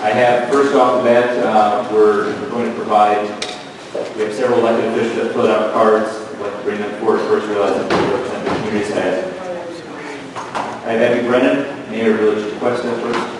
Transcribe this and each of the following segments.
I have, first off the bat, we're going to provide, we have several elected officials that filled out cards. I'd like to bring them forward first, realizing that we represent the community's head. I have Abbie Brennen, Mayor of Village of Tequesta first.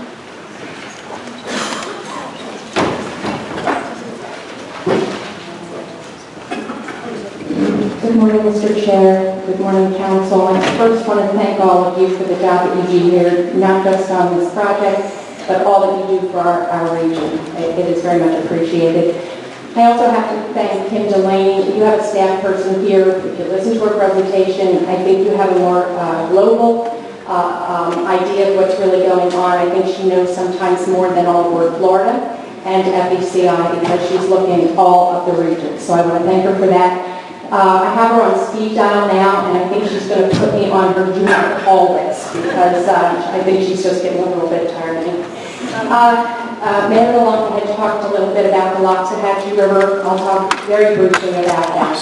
Good morning, Mr. Chair. Good morning, Council. I first want to thank all of you for the job that you do here, not just on this project, but all that you do for our region. It is very much appreciated. I also have to thank Kim Delaney. You have a staff person here. If you listen to her presentation, I think you have a more global idea of what's really going on. I think she knows sometimes more than all over Florida and FECI because she's looking at all of the regions. So I want to thank her for that. I have her on speed dial now, and I think she's going to put me on her do not call list because I think she's just getting a little bit tired of me. Mayor Malone had talked a little bit about the Loxahatchee River. I'll talk very briefly about that.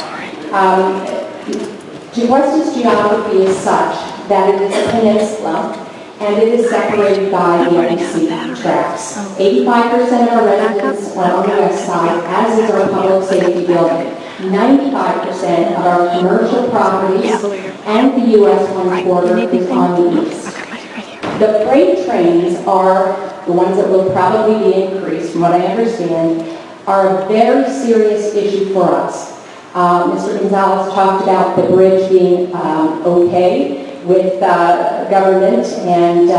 Tequesta's geography is such that it is a peninsula, and it is separated by the NBC tracks. 85% of our residents are on the west side, as is our public safety building. 95% of our commercial properties and the U.S. 1 quarter is on the east. The freight trains are the ones that will probably be increased, from what I understand, are a very serious issue for us. Mr. Gonzalez talked about the bridge being okay with government and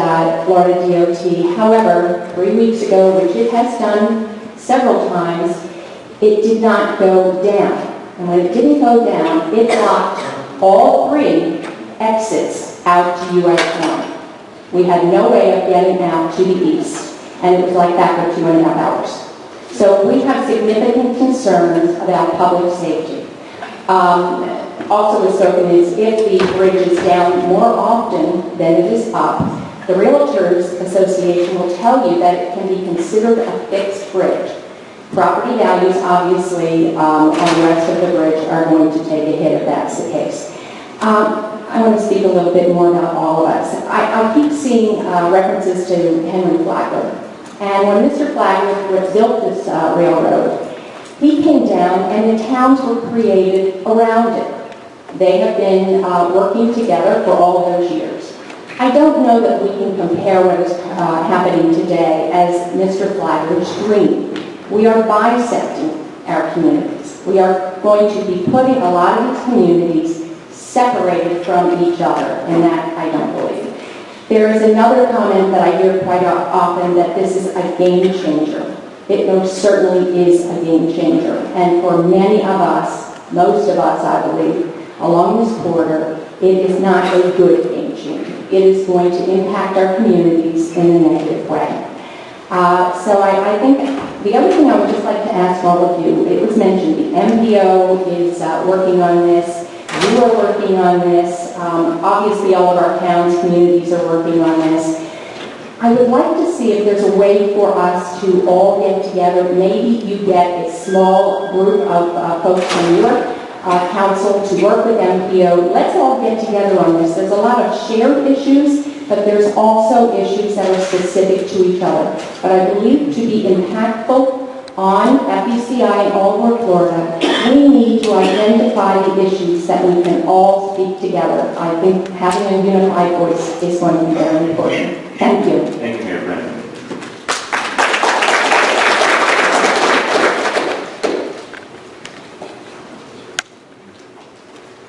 Florida DOT. However, 3 weeks ago, which it has done several times, it did not go down. And when it didn't go down, it blocked all 3 exits out to US 1. We had no way of getting out to the east, and it was like that for 2.5 hours. So we have significant concerns about public safety. Also was spoken is if the bridge is down more often than it is up, the Realtors Association will tell you that it can be considered a fixed bridge. Property values, obviously, on the rest of the bridge are going to take a hit if that's the case. I want to speak a little bit more about all of us. I keep seeing references to Henry Flagler. And when Mr. Flagler built this railroad, he came down and the towns were created around it. They have been working together for all of those years. I don't know that we can compare what is happening today as Mr. Flagler's dream. We are bisecting our communities. We are going to be putting a lot of these communities separated from each other, and that I don't believe. There is another comment that I hear quite often that this is a game changer. It most certainly is a game changer, and for many of us, most of us I believe, along this corridor, it is not a good game changer. It is going to impact our communities in a negative way. So I think the other thing I would just like to ask all of you, it was mentioned, the MPO is working on this, you are working on this, obviously all of our towns, communities are working on this. I would like to see if there's a way for us to all get together. Maybe you get a small group of folks from your council to work with MPO. Let's all get together on this. There's a lot of shared issues, but there's also issues that are specific to each other. But I believe to be impactful on FECI and all over Florida, we need to identify the issues that we can all speak together. I think having a unified voice is going to be very important. Thank you. Thank you, Mayor Brennen.